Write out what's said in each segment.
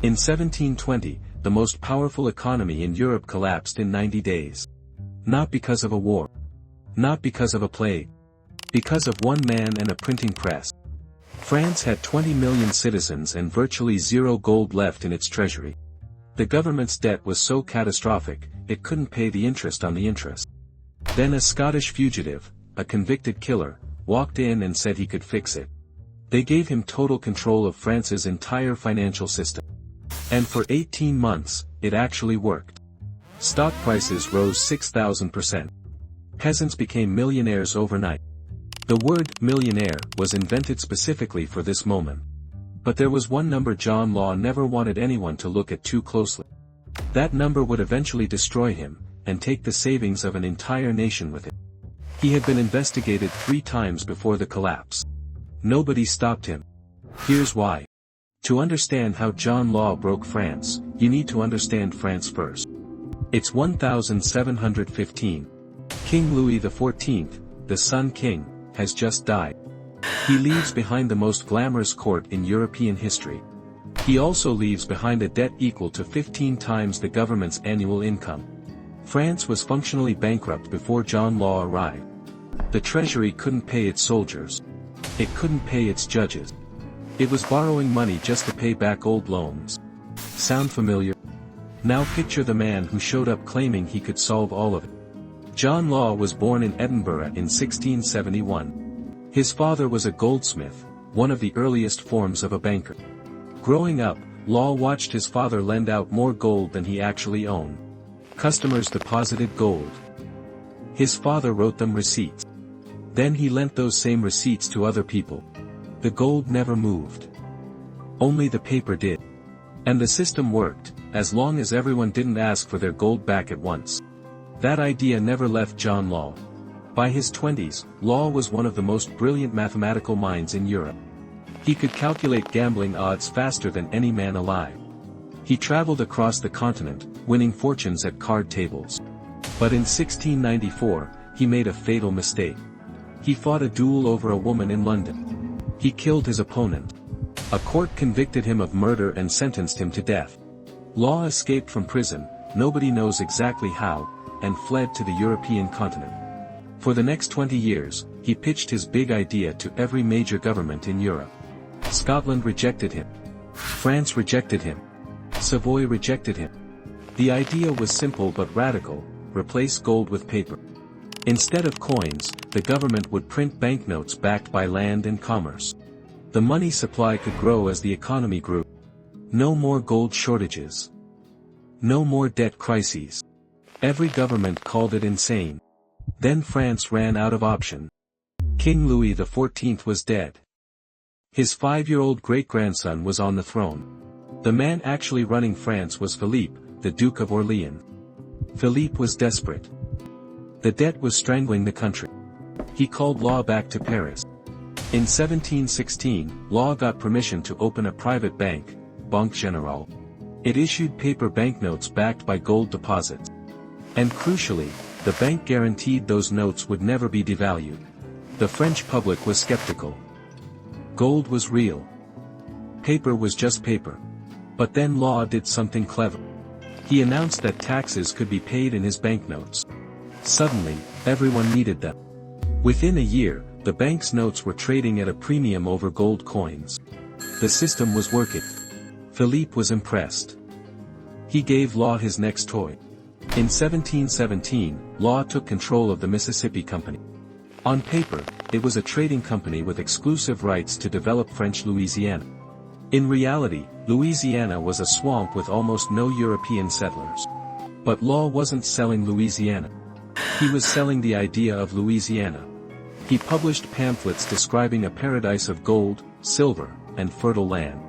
In 1720, the most powerful economy in Europe collapsed in 90 days. Not because of a war. Not because of a plague. Because of one man and a printing press. France had 20 million citizens and virtually zero gold left in its treasury. The government's debt was so catastrophic, it couldn't pay the interest on the interest. Then a Scottish fugitive, a convicted killer, walked in and said he could fix it. They gave him total control of France's entire financial system. And for 18 months, it actually worked. Stock prices rose 6,000%. Peasants became millionaires overnight. The word millionaire was invented specifically for this moment. But there was one number John Law never wanted anyone to look at too closely. That number would eventually destroy him, and take the savings of an entire nation with it. He had been investigated 3 times before the collapse. Nobody stopped him. Here's why. To understand how John Law broke France, you need to understand France first. It's 1715. King Louis XIV, the Sun King, has just died. He leaves behind the most glamorous court in European history. He also leaves behind a debt equal to 15 times the government's annual income. France was functionally bankrupt before John Law arrived. The treasury couldn't pay its soldiers. It couldn't pay its judges. It was borrowing money just to pay back old loans. Sound familiar? Now picture the man who showed up claiming he could solve all of it. John Law was born in Edinburgh in 1671. His father was a goldsmith, one of the earliest forms of a banker. Growing up, Law watched his father lend out more gold than he actually owned. Customers deposited gold. His father wrote them receipts. Then he lent those same receipts to other people. The gold never moved. Only the paper did. And the system worked, as long as everyone didn't ask for their gold back at once. That idea never left John Law. By his 20s, Law was one of the most brilliant mathematical minds in Europe. He could calculate gambling odds faster than any man alive. He traveled across the continent, winning fortunes at card tables. But in 1694, he made a fatal mistake. He fought a duel over a woman in London. He killed his opponent. A court convicted him of murder and sentenced him to death. Law escaped from prison, nobody knows exactly how, and fled to the European continent. For the next 20 years, he pitched his big idea to every major government in Europe. Scotland rejected him. France rejected him. Savoy rejected him. The idea was simple but radical: replace gold with paper. Instead of coins, the government would print banknotes backed by land and commerce. The money supply could grow as the economy grew. No more gold shortages. No more debt crises. Every government called it insane. Then France ran out of option. King Louis XIV was dead. His 5-year-old great-grandson was on the throne. The man actually running France was Philippe, the Duke of Orleans. Philippe was desperate. The debt was strangling the country. He called Law back to Paris. In 1716, Law got permission to open a private bank, Banque Générale. It issued paper banknotes backed by gold deposits. And crucially, the bank guaranteed those notes would never be devalued. The French public was skeptical. Gold was real. Paper was just paper. But then Law did something clever. He announced that taxes could be paid in his banknotes. Suddenly, everyone needed them. Within a year, the bank's notes were trading at a premium over gold coins. The system was working. Philippe was impressed. He gave Law his next toy. In 1717, Law took control of the Mississippi Company. On paper, it was a trading company with exclusive rights to develop French Louisiana. In reality, Louisiana was a swamp with almost no European settlers. But Law wasn't selling Louisiana. He was selling the idea of Louisiana. He published pamphlets describing a paradise of gold, silver, and fertile land.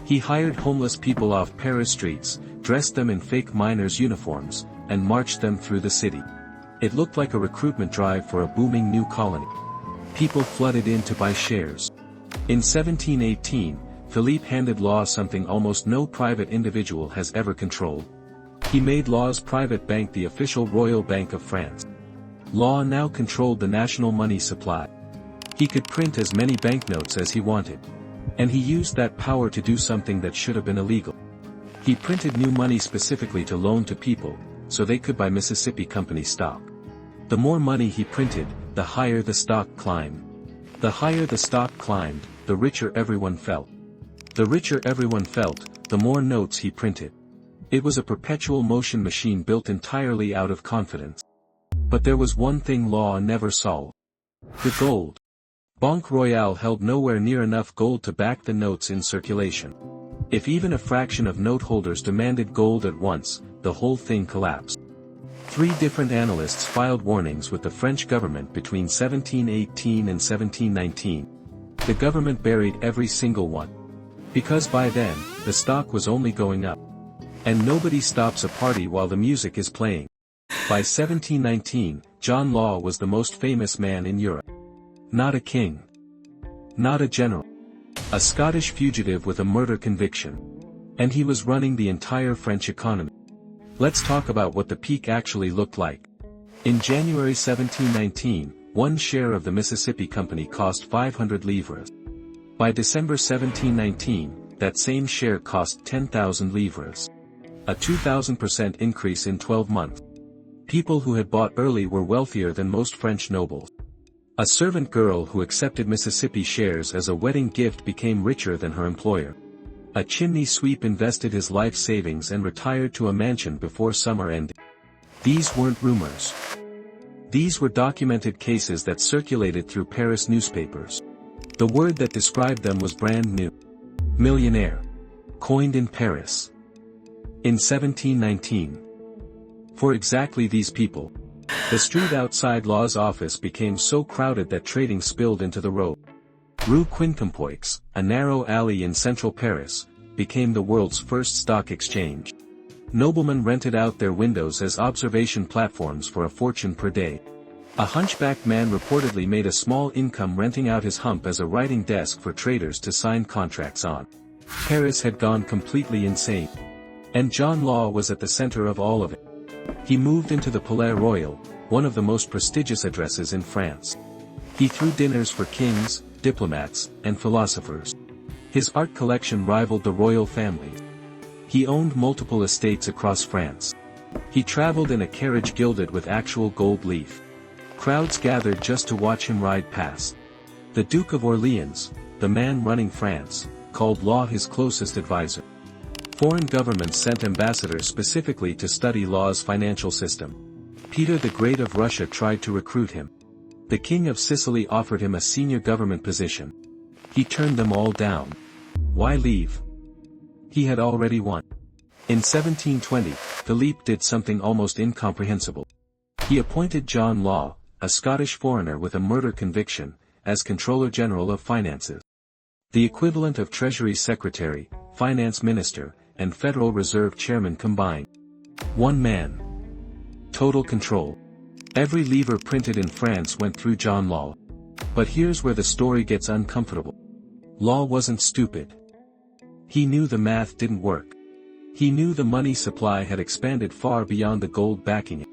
He hired homeless people off Paris streets, dressed them in fake miners' uniforms, and marched them through the city. It looked like a recruitment drive for a booming new colony. People flooded in to buy shares. In 1718, Philippe handed Law something almost no private individual has ever controlled. He made Law's private bank the official Royal Bank of France. Law now controlled the national money supply. He could print as many banknotes as he wanted. And he used that power to do something that should have been illegal. He printed new money specifically to loan to people, so they could buy Mississippi Company stock. The more money he printed, the higher the stock climbed. The higher the stock climbed, the richer everyone felt. The richer everyone felt, the more notes he printed. It was a perpetual motion machine built entirely out of confidence. But there was one thing law never solved. The gold. Banque Royale held nowhere near enough gold to back the notes in circulation. If even a fraction of note holders demanded gold at once, the whole thing collapsed. 3 different analysts filed warnings with the French government between 1718 and 1719. The government buried every single one. Because by then, the stock was only going up. And nobody stops a party while the music is playing. By 1719, John Law was the most famous man in Europe. Not a king. Not a general. A Scottish fugitive with a murder conviction. And he was running the entire French economy. Let's talk about what the peak actually looked like. In January 1719, one share of the Mississippi Company cost 500 livres. By December 1719, that same share cost 10,000 livres. A 2,000% increase in 12 months. People who had bought early were wealthier than most French nobles. A servant girl who accepted Mississippi shares as a wedding gift became richer than her employer. A chimney sweep invested his life savings and retired to a mansion before summer ended. These weren't rumors. These were documented cases that circulated through Paris newspapers. The word that described them was brand new. Millionaire. Coined in Paris. In 1719. For exactly these people. The street outside Law's office became so crowded that trading spilled into the road. Rue Quincampoix, a narrow alley in central Paris, became the world's first stock exchange. Noblemen rented out their windows as observation platforms for a fortune per day. A hunchbacked man reportedly made a small income renting out his hump as a writing desk for traders to sign contracts on. Paris had gone completely insane. And John Law was at the center of all of it. He moved into the Palais Royal, one of the most prestigious addresses in France. He threw dinners for kings, diplomats, and philosophers. His art collection rivaled the royal family. He owned multiple estates across France. He traveled in a carriage gilded with actual gold leaf. Crowds gathered just to watch him ride past. The Duke of Orleans, the man running France, called Law his closest advisor. Foreign governments sent ambassadors specifically to study Law's financial system. Peter the Great of Russia tried to recruit him. The King of Sicily offered him a senior government position. He turned them all down. Why leave? He had already won. In 1720, Philippe did something almost incomprehensible. He appointed John Law, a Scottish foreigner with a murder conviction, as Controller General of Finances. The equivalent of Treasury Secretary, Finance Minister, and Federal Reserve Chairman combined. One man. Total control. Every livre printed in France went through John Law. But here's where the story gets uncomfortable. Law wasn't stupid. He knew the math didn't work. He knew the money supply had expanded far beyond the gold backing it.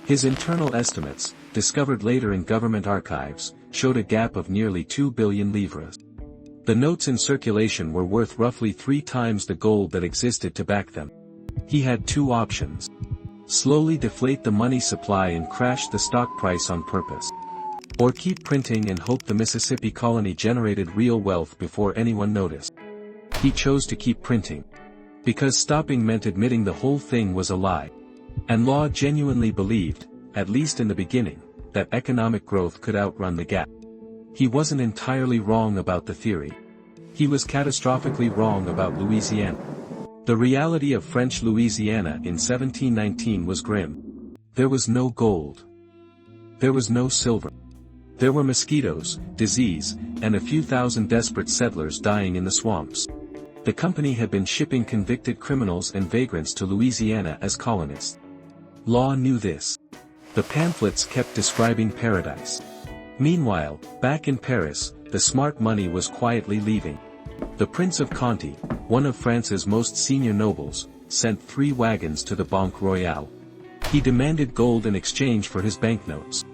His internal estimates, discovered later in government archives, showed a gap of nearly 2 billion livres. The notes in circulation were worth roughly 3 times the gold that existed to back them. He had 2 options. Slowly deflate the money supply and crash the stock price on purpose. Or keep printing and hope the Mississippi colony generated real wealth before anyone noticed. He chose to keep printing. Because stopping meant admitting the whole thing was a lie. And Law genuinely believed, at least in the beginning, that economic growth could outrun the gap. He wasn't entirely wrong about the theory. He was catastrophically wrong about Louisiana. The reality of French Louisiana in 1719 was grim. There was no gold. There was no silver. There were mosquitoes, disease, and a few thousand desperate settlers dying in the swamps. The company had been shipping convicted criminals and vagrants to Louisiana as colonists. Law knew this. The pamphlets kept describing paradise. Meanwhile, back in Paris, the smart money was quietly leaving. The Prince of Conti, one of France's most senior nobles, sent 3 wagons to the Banque Royale. He demanded gold in exchange for his banknotes.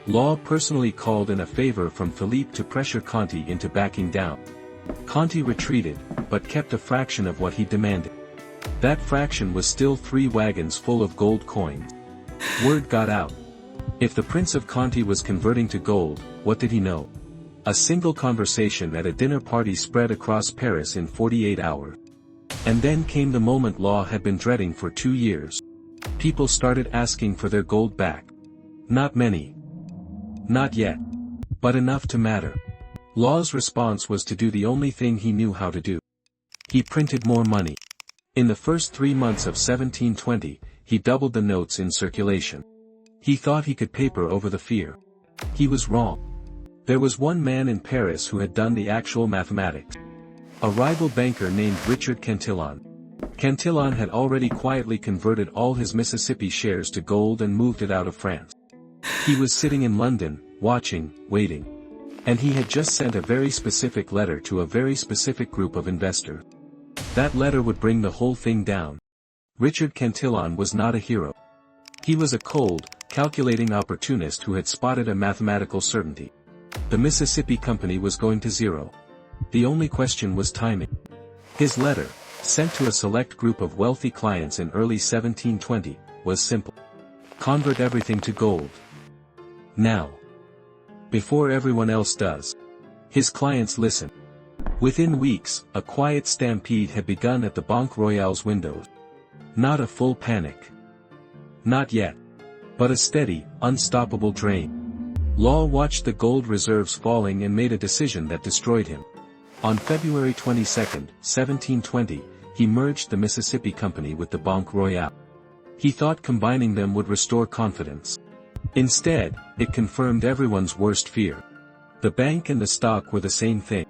Law personally called in a favor from Philippe to pressure Conti into backing down. Conti retreated, but kept a fraction of what he demanded. That fraction was still 3 wagons full of gold coins. Word got out. If the Prince of Conti was converting to gold, what did he know? A single conversation at a dinner party spread across Paris in 48 hours. And then came the moment Law had been dreading for 2 years. People started asking for their gold back. Not many. Not yet. But enough to matter. Law's response was to do the only thing he knew how to do. He printed more money. In the first 3 months of 1720, he doubled the notes in circulation. He thought he could paper over the fear. He was wrong. There was one man in Paris who had done the actual mathematics. A rival banker named Richard Cantillon. Cantillon had already quietly converted all his Mississippi shares to gold and moved it out of France. He was sitting in London, watching, waiting. And he had just sent a very specific letter to a very specific group of investors. That letter would bring the whole thing down. Richard Cantillon was not a hero. He was a cold, calculating opportunist who had spotted a mathematical certainty. The Mississippi Company was going to zero. The only question was timing. His letter, sent to a select group of wealthy clients in early 1720, was simple. Convert everything to gold. Now. Before everyone else does. His clients listened. Within weeks, a quiet stampede had begun at the Banque Royale's windows. Not a full panic. Not yet. But a steady, unstoppable drain. Law watched the gold reserves falling and made a decision that destroyed him. On February 22, 1720, he merged the Mississippi Company with the Banque Royale. He thought combining them would restore confidence. Instead, it confirmed everyone's worst fear. The bank and the stock were the same thing.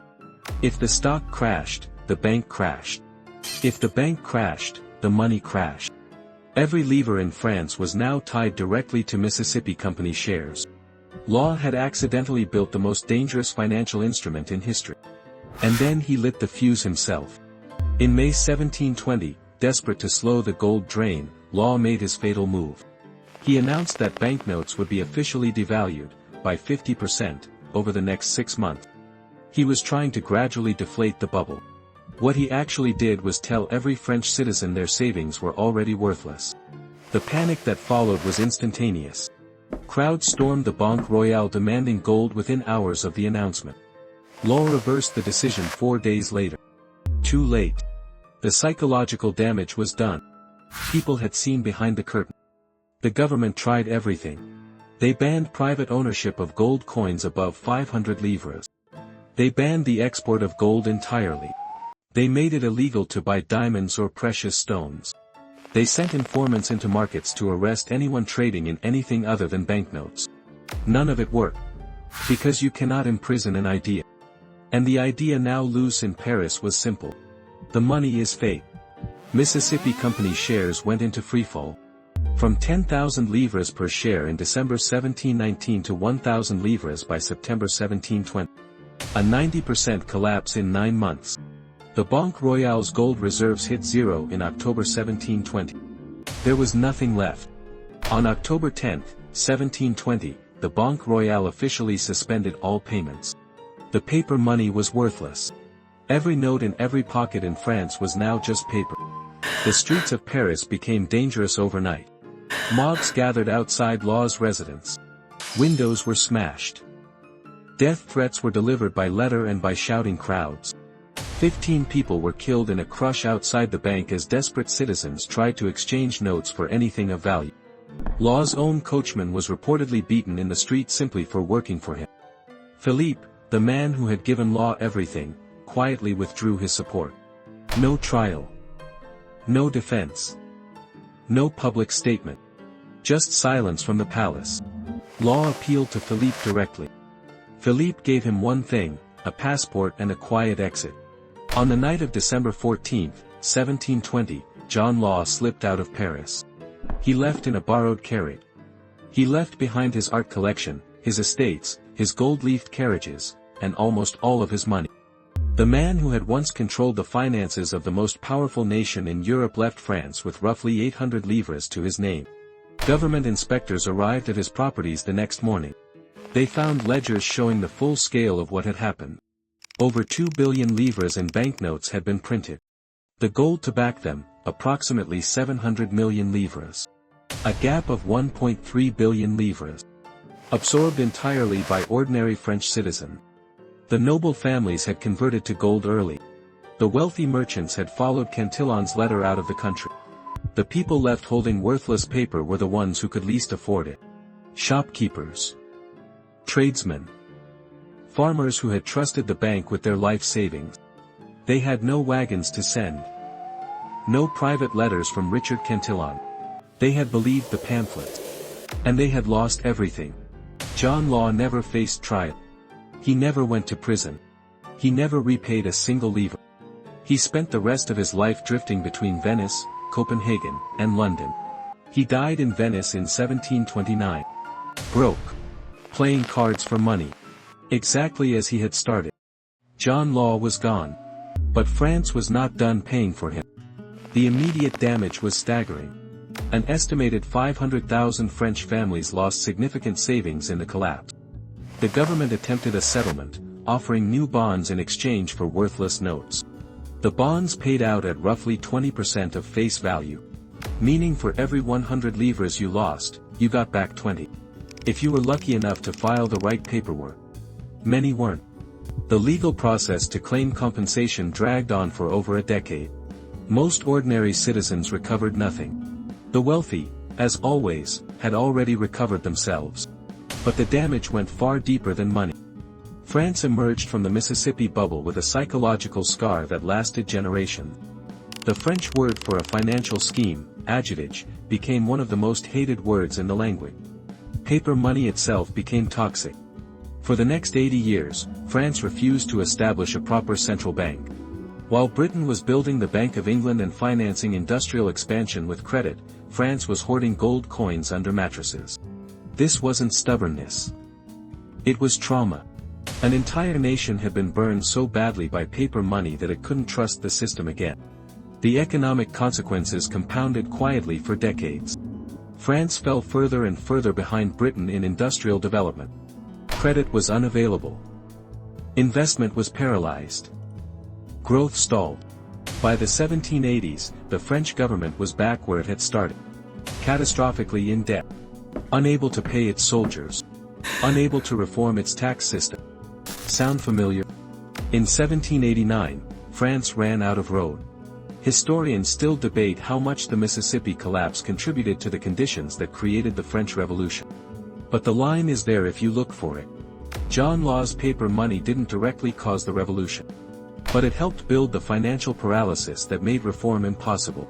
If the stock crashed, the bank crashed. If the bank crashed, the money crashed. Every lever in France was now tied directly to Mississippi Company shares. Law had accidentally built the most dangerous financial instrument in history. And then he lit the fuse himself. In May 1720, desperate to slow the gold drain, Law made his fatal move. He announced that banknotes would be officially devalued, by 50%, over the next 6 months. He was trying to gradually deflate the bubble. What he actually did was tell every French citizen their savings were already worthless. The panic that followed was instantaneous. Crowds stormed the Banque Royale demanding gold within hours of the announcement. Law reversed the decision 4 days later. Too late. The psychological damage was done. People had seen behind the curtain. The government tried everything. They banned private ownership of gold coins above 500 livres. They banned the export of gold entirely. They made it illegal to buy diamonds or precious stones. They sent informants into markets to arrest anyone trading in anything other than banknotes. None of it worked. Because you cannot imprison an idea. And the idea now loose in Paris was simple. The money is fake. Mississippi Company shares went into freefall. From 10,000 livres per share in December 1719 to 1,000 livres by September 1720. A 90% collapse in 9 months. The Banque Royale's gold reserves hit zero in October 1720. There was nothing left. On October 10, 1720, the Banque Royale officially suspended all payments. The paper money was worthless. Every note in every pocket in France was now just paper. The streets of Paris became dangerous overnight. Mobs gathered outside Law's residence. Windows were smashed. Death threats were delivered by letter and by shouting crowds. 15 people were killed in a crush outside the bank as desperate citizens tried to exchange notes for anything of value. Law's own coachman was reportedly beaten in the street simply for working for him. Philippe, the man who had given Law everything, quietly withdrew his support. No trial. No defense. No public statement. Just silence from the palace. Law appealed to Philippe directly. Philippe gave him one thing, a passport and a quiet exit. On the night of December 14, 1720, John Law slipped out of Paris. He left in a borrowed carriage. He left behind his art collection, his estates, his gold-leafed carriages, and almost all of his money. The man who had once controlled the finances of the most powerful nation in Europe left France with roughly 800 livres to his name. Government inspectors arrived at his properties the next morning. They found ledgers showing the full scale of what had happened. Over 2 billion livres in banknotes had been printed. The gold to back them, approximately 700 million livres. A gap of 1.3 billion livres. Absorbed entirely by ordinary French citizens. The noble families had converted to gold early. The wealthy merchants had followed Cantillon's letter out of the country. The people left holding worthless paper were the ones who could least afford it. Shopkeepers. Tradesmen. Farmers who had trusted the bank with their life savings. They had no wagons to send. No private letters from Richard Cantillon. They had believed the pamphlet. And they had lost everything. John Law never faced trial. He never went to prison. He never repaid a single livre. He spent the rest of his life drifting between Venice, Copenhagen, and London. He died in Venice in 1729. Broke. Playing cards for money. Exactly as he had started. John Law was gone. But France was not done paying for him. The immediate damage was staggering. An estimated 500,000 French families lost significant savings in the collapse. The government attempted a settlement, offering new bonds in exchange for worthless notes. The bonds paid out at roughly 20% of face value. Meaning for every 100 livres you lost, you got back 20. If you were lucky enough to file the right paperwork. Many weren't. The legal process to claim compensation dragged on for over a decade. Most ordinary citizens recovered nothing. The wealthy, as always, had already recovered themselves. But the damage went far deeper than money. France emerged from the Mississippi bubble with a psychological scar that lasted generations. The French word for a financial scheme, agitage, became one of the most hated words in the language. Paper money itself became toxic. For the next 80 years, France refused to establish a proper central bank. While Britain was building the Bank of England and financing industrial expansion with credit, France was hoarding gold coins under mattresses. This wasn't stubbornness. It was trauma. An entire nation had been burned so badly by paper money that it couldn't trust the system again. The economic consequences compounded quietly for decades. France fell further and further behind Britain in industrial development. Credit was unavailable. Investment was paralyzed. Growth stalled. By the 1780s, the French government was back where it had started. Catastrophically in debt. Unable to pay its soldiers. Unable to reform its tax system. Sound familiar? In 1789, France ran out of road. Historians still debate how much the Mississippi collapse contributed to the conditions that created the French Revolution. But the line is there if you look for it. John Law's paper money didn't directly cause the revolution. But it helped build the financial paralysis that made reform impossible.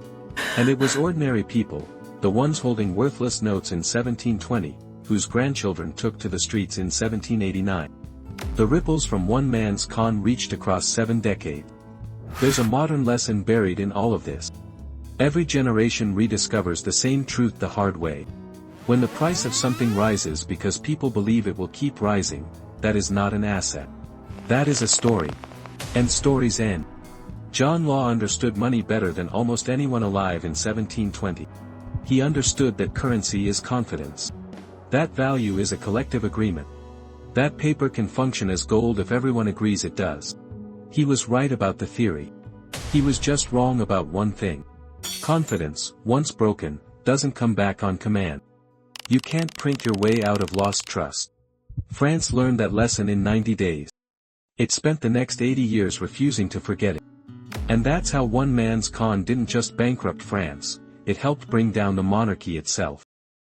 And it was ordinary people, the ones holding worthless notes in 1720, whose grandchildren took to the streets in 1789. The ripples from one man's con reached across 7 decades. There's a modern lesson buried in all of this. Every generation rediscovers the same truth the hard way. When the price of something rises because people believe it will keep rising, that is not an asset. That is a story. And stories end. John Law understood money better than almost anyone alive in 1720. He understood that currency is confidence. That value is a collective agreement. That paper can function as gold if everyone agrees it does. He was right about the theory. He was just wrong about one thing. Confidence, once broken, doesn't come back on command. You can't print your way out of lost trust. France learned that lesson in 90 days. It spent the next 80 years refusing to forget it. And that's how one man's con didn't just bankrupt France, it helped bring down the monarchy itself.